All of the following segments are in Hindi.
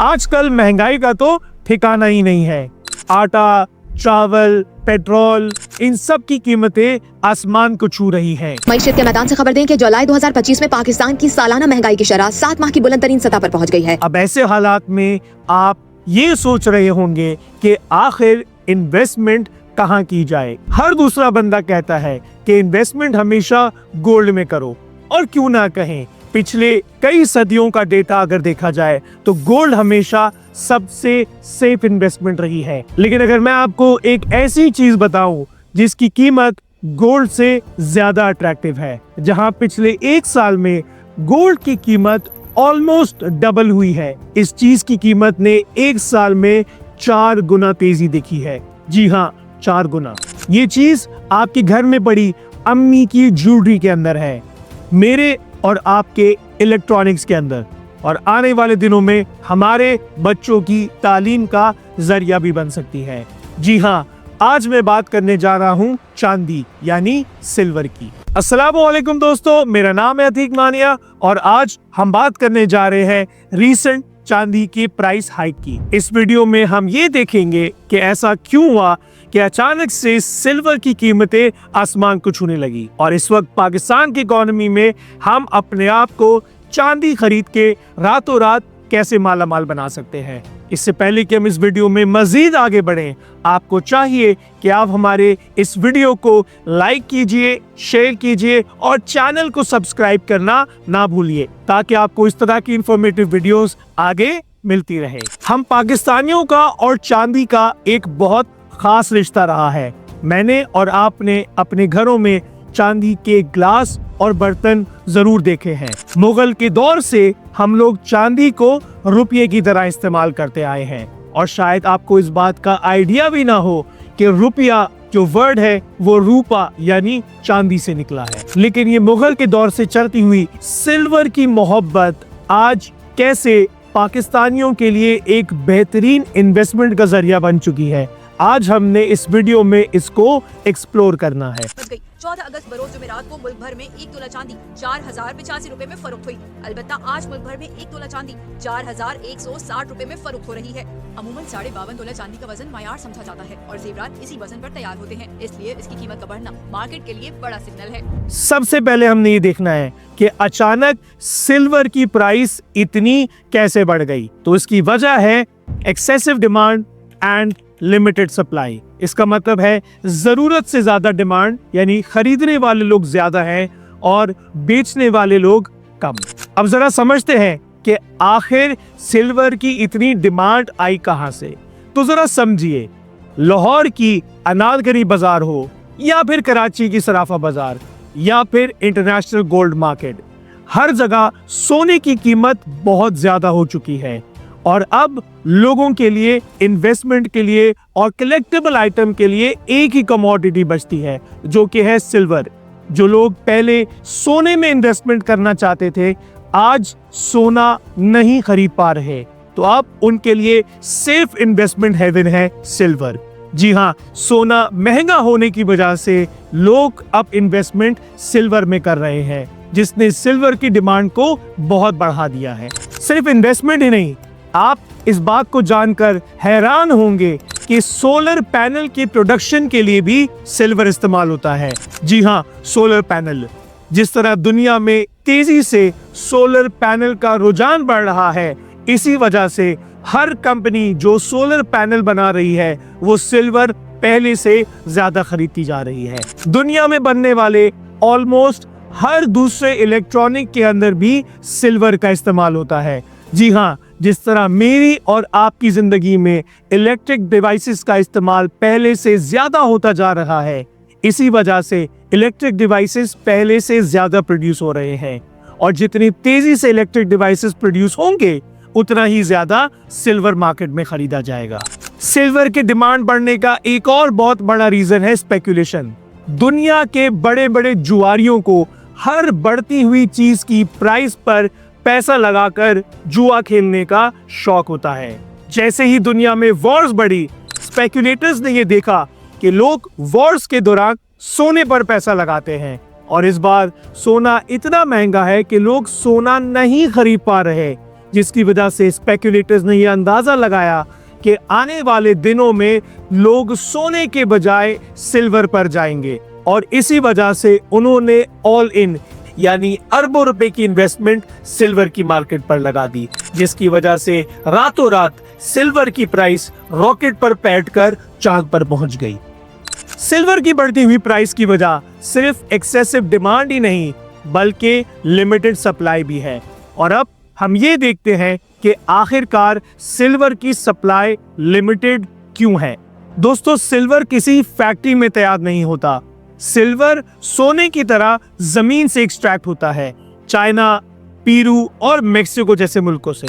आजकल महंगाई का तो ठिकाना ही नहीं है। आटा, चावल, पेट्रोल, इन सब की कीमतें आसमान को छू रही हैं। मईशत के मैदान से खबर दें कि जुलाई 2025 में पाकिस्तान की सालाना महंगाई की शरह 7 माह की बुलंदतरीन सतह पर पहुंच गई है। अब ऐसे हालात में आप ये सोच रहे होंगे कि आखिर इन्वेस्टमेंट कहाँ की जाए। हर दूसरा बंदा कहता है कि इन्वेस्टमेंट हमेशा गोल्ड में करो, और क्यों ना कहें, पिछले कई सदियों का डेटा अगर देखा जाए तो गोल्ड हमेशा सबसे सेफ इन्वेस्टमेंट रही है। लेकिन अगर मैं आपको एक ऐसी चीज बताऊं जिसकी कीमत गोल्ड से ज्यादा अट्रैक्टिव है, जहां पिछले एक साल में गोल्ड की कीमत ऑलमोस्ट डबल हुई है। इस चीज की कीमत ने एक साल में 4 गुना तेजी दिखी है। जी हाँ, 4 गुना। ये चीज आपके घर में पड़ी अम्मी की ज्वेलरी के अंदर है, मेरे और आपके इलेक्ट्रॉनिक्स के अंदर, और आने वाले दिनों में हमारे बच्चों की तालीम का जरिया भी बन सकती है। जी हाँ, आज मैं बात करने जा रहा हूँ चांदी यानी सिल्वर की। अस्सलामुअलैकुम दोस्तों, मेरा नाम है अतीक मानिया और आज हम बात करने जा रहे हैं रीसेंट चांदी की प्राइस हाइक की। इस वीडियो में हम ये देखेंगे कि ऐसा क्यों हुआ कि अचानक से सिल्वर की कीमतें आसमान को छूने लगी, और इस वक्त पाकिस्तान की इकोनॉमी में हम अपने आप को चांदी खरीद के रातों रात कैसे मालामाल बना सकते हैं। इससे पहले कि हम इस वीडियो में मजीद आगे बढ़ें, आपको चाहिए कि आप हमारे इस वीडियो को लाइक कीजिए, शेयर कीजिए और चैनल को सब्सक्राइब करना ना भूलिए, ताकि आपको इस तरह की इंफॉर्मेटिव वीडियोस आगे मिलती रहे। हम पाकिस्तानियों का और चांदी का एक बहुत खास रिश्ता रहा है। मैंने और आपने अपने घरों में चांदी के ग्लास और बर्तन जरूर देखे हैं। मुगल के दौर से हम लोग चांदी को रुपये की तरह इस्तेमाल करते आए हैं, और शायद आपको इस बात का आइडिया भी ना हो कि रुपया जो वर्ड है वो रूपा यानी चांदी से निकला है। लेकिन ये मुगल के दौर से चलती हुई सिल्वर की मोहब्बत आज कैसे पाकिस्तानियों के लिए एक बेहतरीन इन्वेस्टमेंट का जरिया बन चुकी है, आज हमने इस वीडियो में इसको एक्सप्लोर करना है। 14 अगस्त बरोज जुमेरात को मुल्क भर में 1 तोला चांदी 4085 रुपए में फरोख्त हुई। अलबत्ता आज मुल्क भर में 1 तोला चांदी 4160 रुपए में फरोख्त हो रही है। अमूमन 52.5 तोला चांदी का वजन मायार समझा जाता है और जेवरात इसी वजन पर तैयार होते हैं, इसलिए इसकी कीमत का बढ़ना मार्केट के लिए बड़ा सिग्नल है। सबसे पहले हमने ये देखना है कि अचानक सिल्वर की प्राइस इतनी कैसे बढ़ गई। तो इसकी वजह है excessive demand and limited supply. इसका मतलब है जरूरत से ज्यादा डिमांड, यानी खरीदने वाले लोग ज्यादा हैं और बेचने वाले लोग कम। अब जरा समझते हैं कि आखिर सिल्वर की इतनी डिमांड आई कहां से। तो जरा समझिए, लाहौर की अनारकली बाजार हो या फिर कराची की सराफा बाजार या फिर इंटरनेशनल गोल्ड मार्केट, हर जगह सोने की कीमत बहुत ज्यादा हो चुकी है, और अब लोगों के लिए, इन्वेस्टमेंट के लिए और कलेक्टेबल आइटम के लिए एक ही कमोडिटी बचती है, जो कि है सिल्वर। जो लोग पहले सोने में इन्वेस्टमेंट करना चाहते थे, आज सोना नहीं खरीद पा रहे, तो अब उनके लिए सेफ इन्वेस्टमेंट हेवन है सिल्वर। जी हाँ, सोना महंगा होने की वजह से लोग अब इन्वेस्टमेंट सिल्वर में कर रहे हैं, जिसने सिल्वर की डिमांड को बहुत बढ़ा दिया है। सिर्फ इन्वेस्टमेंट ही नहीं, आप इस बात को जानकर हैरान होंगे कि सोलर पैनल के प्रोडक्शन के लिए भी सिल्वर इस्तेमाल होता है। जी हाँ, सोलर पैनल। जिस तरह दुनिया में तेजी से सोलर पैनल का रुझान बढ़ रहा है, इसी वजह से हर कंपनी जो सोलर पैनल बना रही है वो सिल्वर पहले से ज्यादा खरीदती जा रही है। दुनिया में बनने वाले ऑलमोस्ट हर दूसरे इलेक्ट्रॉनिक के अंदर भी सिल्वर का इस्तेमाल होता है। जी हाँ, जिस तरह मेरी और आपकी जिंदगी में इलेक्ट्रिक डिवाइसेस का इस्तेमाल पहले से ज्यादा होता जा रहा है, इसी वजह से इलेक्ट्रिक डिवाइसेस पहले से ज्यादा प्रोड्यूस हो रहे हैं, और जितनी तेजी से इलेक्ट्रिक डिवाइसेस प्रोड्यूस होंगे उतना ही ज्यादा सिल्वर मार्केट में खरीदा जाएगा। सिल्वर की डिमांड बढ़ने का एक और बहुत बड़ा रीजन है स्पेकुलेशन। दुनिया के बड़े बड़े जुआरियों को हर बढ़ती हुई चीज की प्राइस पर पैसा लगाकर जुआ खेलने का शौक होता है। जैसे ही दुनिया में वॉर्स बढ़ी, स्पेक्युलेटर्स ने यह देखा कि लोग वॉर्स के दौरान सोने पर पैसा लगाते हैं, और इस बार सोना इतना महंगा है कि लोग सोना नहीं खरीद पा रहे। जिसकी वजह से स्पेक्युलेटर्स ने यह अंदाजा लगाया कि आने वाले दिनों में लोग सोने के बजाय सिल्वर पर जाएंगे और इसी वजह से उन्होंने ऑल इन यानी अरबों रुपए की इन्वेस्टमेंट सिल्वर की मार्केट पर लगा दी, जिसकी वजह से रातों रात सिल्वर की प्राइस रॉकेट पर बैठकर चांद पर पहुंच गई। सिल्वर की बढ़ती हुई प्राइस की वजह सिर्फ एक्सेसिव डिमांड ही नहीं बल्कि लिमिटेड सप्लाई भी है। और अब हम ये देखते हैं कि आखिरकार सिल्वर की सप्लाई लिमिटेड क्यों है। दोस्तों, सिल्वर किसी फैक्ट्री में तैयार नहीं होता। सिल्वर सोने की तरह जमीन से एक्सट्रैक्ट होता है, चाइना, पेरू और मेक्सिको जैसे मुल्कों से।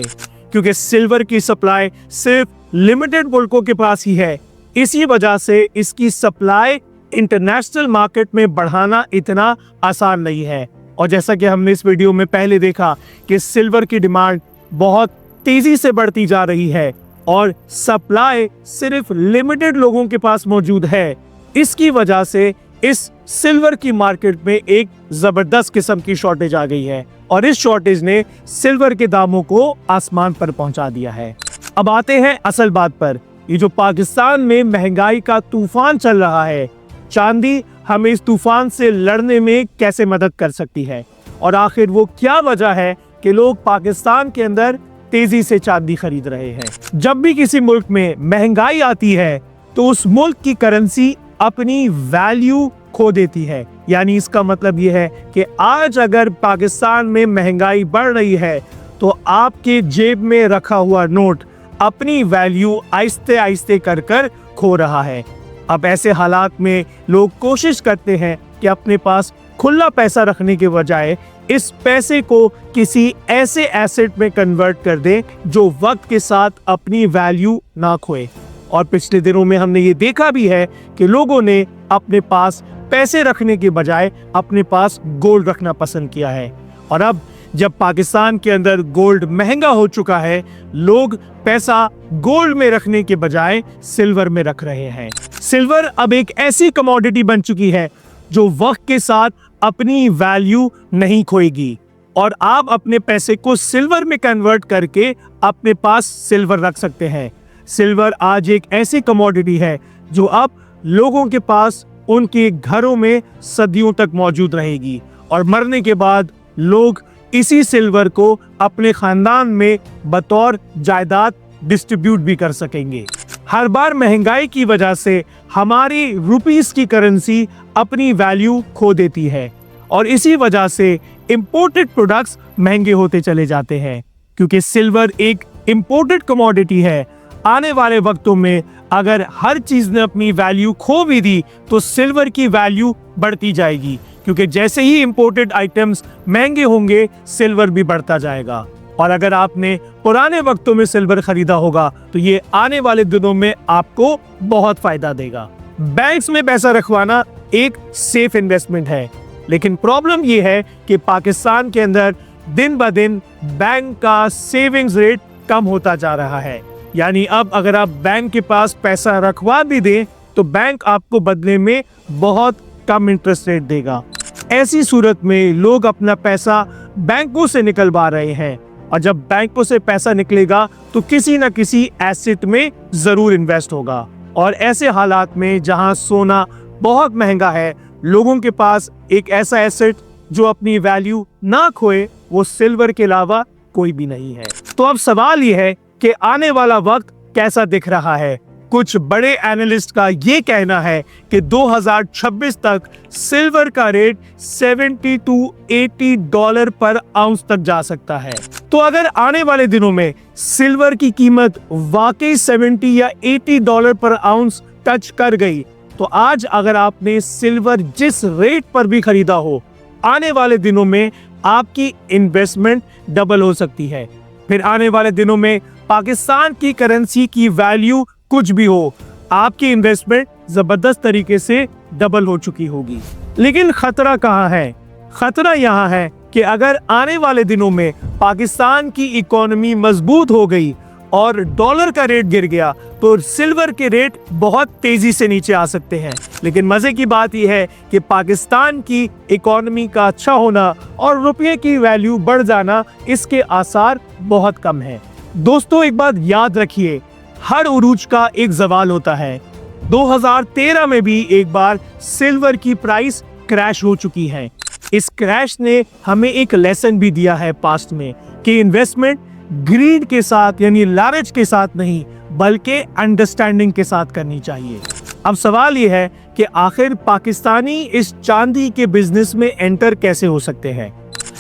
क्योंकि सिल्वर की सप्लाई सिर्फ लिमिटेड मुल्कों के पास ही है, इसी वजह से इसकी सप्लाई इंटरनेशनल मार्केट में बढ़ाना इतना आसान नहीं है। और जैसा कि हमने इस वीडियो में पहले देखा कि सिल्वर की डिमांड बहुत तेजी से बढ़ती जा रही है और सप्लाई सिर्फ लिमिटेड लोगों के पास मौजूद है। इसकी वजह से इस सिल्वर की मार्केट में एक जबरदस्त किस्म की शॉर्टेज आ गई है और इस शॉर्टेज ने सिल्वर के दामों को आसमान पर पहुंचा दिया है। अब आते हैं असल बात पर। ये जो पाकिस्तान में महंगाई का तूफान चल रहा है, चांदी हमें इस तूफान से लड़ने में कैसे मदद कर सकती है और आखिर वो क्या वजह है कि लोग पाकिस्तान के अंदर तेजी से चांदी खरीद रहे हैं। जब भी किसी मुल्क में महंगाई आती है तो उस मुल्क की करेंसी अपनी वैल्यू खो देती है। यानी इसका मतलब यह है कि आज अगर पाकिस्तान में महंगाई बढ़ रही है तो आपके जेब में रखा हुआ नोट अपनी वैल्यू आहिस्ते आहिस्ते कर कर खो रहा है। अब ऐसे हालात में लोग कोशिश करते हैं कि अपने पास खुला पैसा रखने के बजाय इस पैसे को किसी ऐसे एसेट में कन्वर्ट कर दें जो वक्त के साथ अपनी वैल्यू ना खोए। और पिछले दिनों में हमने ये देखा भी है कि लोगों ने अपने पास पैसे रखने के बजाय अपने पास गोल्ड रखना पसंद किया है। और अब जब पाकिस्तान के अंदर गोल्ड महंगा हो चुका है, लोग पैसा गोल्ड में रखने के बजाय सिल्वर में रख रहे हैं। सिल्वर अब एक ऐसी कमोडिटी बन चुकी है जो वक्त के साथ अपनी वैल्यू नहीं खोएगी और आप अपने पैसे को सिल्वर में कन्वर्ट करके अपने पास सिल्वर रख सकते हैं। सिल्वर आज एक ऐसी कमोडिटी है जो अब लोगों के पास उनके घरों में सदियों तक मौजूद रहेगी और मरने के बाद लोग इसी सिल्वर को अपने खानदान में बतौर जायदाद डिस्ट्रीब्यूट भी कर सकेंगे। हर बार महंगाई की वजह से हमारी रुपीस की करेंसी अपनी वैल्यू खो देती है और इसी वजह से इंपोर्टेड प्रोडक्ट्स महंगे होते चले जाते हैं। क्योंकि सिल्वर एक इंपोर्टेड कमोडिटी है, आने वाले वक्तों में अगर हर चीज ने अपनी वैल्यू खो भी दी तो सिल्वर की वैल्यू बढ़ती जाएगी। क्योंकि जैसे ही इंपोर्टेड आइटम्स महंगे होंगे सिल्वर भी बढ़ता जाएगा। और अगर आपने पुराने वक्तों में सिल्वर खरीदा होगा तो ये आने वाले दिनों में आपको बहुत फायदा देगा। बैंक्स में पैसा रखवाना एक सेफ इन्वेस्टमेंट है, लेकिन प्रॉब्लम ये है कि पाकिस्तान के अंदर दिन ब दिन बैंक का सेविंग्स रेट कम होता जा रहा है। यानी अब अगर आप बैंक के पास पैसा रखवा भी दें तो बैंक आपको बदले में बहुत कम इंटरेस्ट रेट देगा। ऐसी सूरत में लोग अपना पैसा बैंकों से निकलवा रहे हैं और जब बैंकों से पैसा निकलेगा तो किसी न किसी एसेट में जरूर इन्वेस्ट होगा। और ऐसे हालात में जहां सोना बहुत महंगा है, लोगों के पास एक ऐसा एसेट जो अपनी वैल्यू ना खोए वो सिल्वर के अलावा कोई भी नहीं है। तो अब सवाल ये है कि आने वाला वक्त कैसा दिख रहा है। कुछ बड़े एनालिस्ट का ये कहना है कि 2026 तक सिल्वर का रेट 70 to 80 डॉलर पर आउंस तक जा सकता है। तो अगर आने वाले दिनों में सिल्वर की कीमत वाकई 70 या 80 डॉलर पर आउंस टच कर गई तो आज अगर आपने सिल्वर जिस रेट पर भी खरीदा हो, आने वाले दिनों में आपकी इन्वेस्टमेंट डबल हो सकती है। फिर आने वाले दिनों में पाकिस्तान की करेंसी की वैल्यू कुछ भी हो, आपकी इन्वेस्टमेंट जबरदस्त तरीके से डबल हो चुकी होगी। लेकिन खतरा कहाँ है? खतरा यहाँ है कि अगर आने वाले दिनों में पाकिस्तान की इकोनॉमी मजबूत हो गई और डॉलर का रेट गिर गया तो सिल्वर के रेट बहुत तेजी से नीचे आ सकते हैं। लेकिन मजे की बात यह है कि पाकिस्तान की इकोनॉमी का अच्छा होना और रुपये की वैल्यू बढ़ जाना, इसके आसार बहुत कम हैं। दोस्तों, एक बात याद रखिए, हर उरूज का एक जवाल होता है। 2013 में भी एक बार सिल्वर की प्राइस क्रैश हो चुकी है। इस क्रैश ने हमें एक लेसन भी दिया है पास्ट में कि इन्वेस्टमेंट ग्रीड के साथ यानी लालच के साथ नहीं बल्कि अंडरस्टैंडिंग के साथ करनी चाहिए। अब सवाल यह है कि आखिर पाकिस्तानी इस चांदी के बिजनेस में एंटर कैसे हो सकते हैं।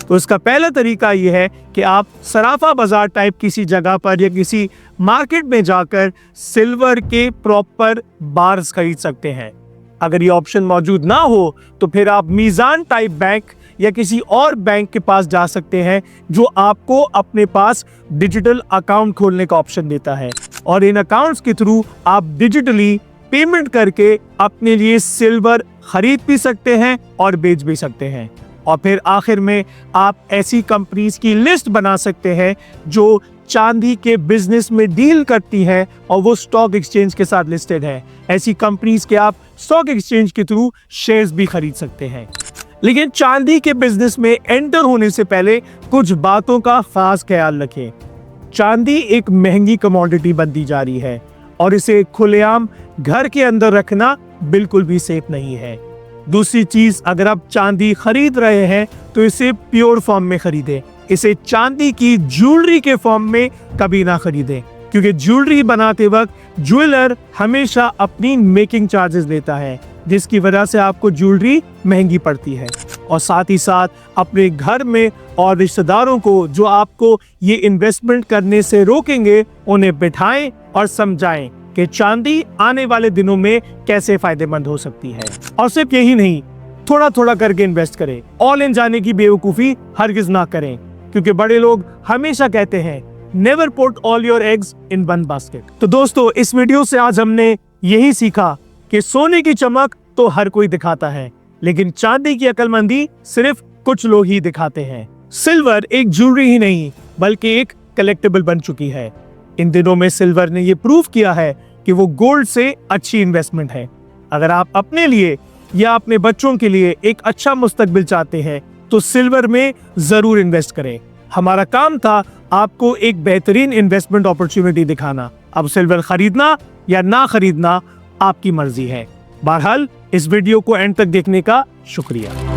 तो इसका पहला तरीका यह है कि आप सराफा बाजार टाइप किसी जगह पर या किसी मार्केट में जाकर सिल्वर के प्रॉपर बार्स खरीद सकते हैं। अगर ये ऑप्शन मौजूद ना हो तो फिर आप मीज़ान टाइप बैंक या किसी और बैंक के पास जा सकते हैं जो आपको अपने पास डिजिटल अकाउंट खोलने का ऑप्शन देता है, और इन अकाउंट्स के थ्रू आप डिजिटली पेमेंट करके अपने लिए सिल्वर खरीद भी सकते हैं और बेच भी सकते हैं। और फिर आखिर में आप ऐसी कंपनीज की लिस्ट बना सकते हैं जो चांदी के बिजनेस में डील करती हैं और वो स्टॉक एक्सचेंज के साथ लिस्टेड है। ऐसी कंपनीज के आप स्टॉक एक्सचेंज के थ्रू शेयर्स भी खरीद सकते हैं। लेकिन चांदी के बिजनेस में एंटर होने से पहले कुछ बातों का खास ख्याल रखें। चांदी एक महंगी कमोडिटी बनती जा रही है और इसे खुलेआम घर के अंदर रखना बिल्कुल भी सेफ नहीं है। दूसरी चीज, अगर आप चांदी खरीद रहे हैं तो इसे प्योर फॉर्म में खरीदें। इसे चांदी की ज्वेलरी के फॉर्म में कभी ना खरीदें, क्योंकि ज्वेलरी बनाते वक्त ज्वेलर हमेशा अपनी मेकिंग चार्जेस लेता है, जिसकी वजह से आपको ज्वेलरी महंगी पड़ती है। और साथ ही साथ अपने घर में और रिश्तेदारों को जो आपको ये इन्वेस्टमेंट करने से रोकेंगे, उन्हें बिठाएं और समझाएं कि चांदी आने वाले दिनों में कैसे फायदेमंद हो सकती है। और सिर्फ यही नहीं, थोड़ा थोड़ा करके इन्वेस्ट करें। ऑल इन जाने की बेवकूफ़ी हरगिज ना करें, क्योंकि बड़े लोग हमेशा कहते हैं never put all your eggs in one basket. तो दोस्तों, इस वीडियो से आज हमने यही सीखा कि सोने की चमक तो हर कोई दिखाता है, लेकिन चांदी की अक्लमंदी सिर्फ कुछ लोग ही दिखाते हैं। सिल्वर एक ज्वेलरी ही नहीं बल्कि एक कलेक्टिबल बन चुकी है। इन दिनों में सिल्वर ने ये प्रूव किया है कि वो गोल्ड से अच्छी इन्वेस्टमेंट है। अगर आप अपने लिए या अपने बच्चों के लिए एक अच्छा मुस्तकबिल चाहते हैं तो सिल्वर में जरूर इन्वेस्ट करें। हमारा काम था आपको एक बेहतरीन इन्वेस्टमेंट अपॉर्चुनिटी दिखाना। अब सिल्वर खरीदना या ना खरीदना आपकी मर्जी है। बहरहाल, इस वीडियो को एंड तक देखने का शुक्रिया।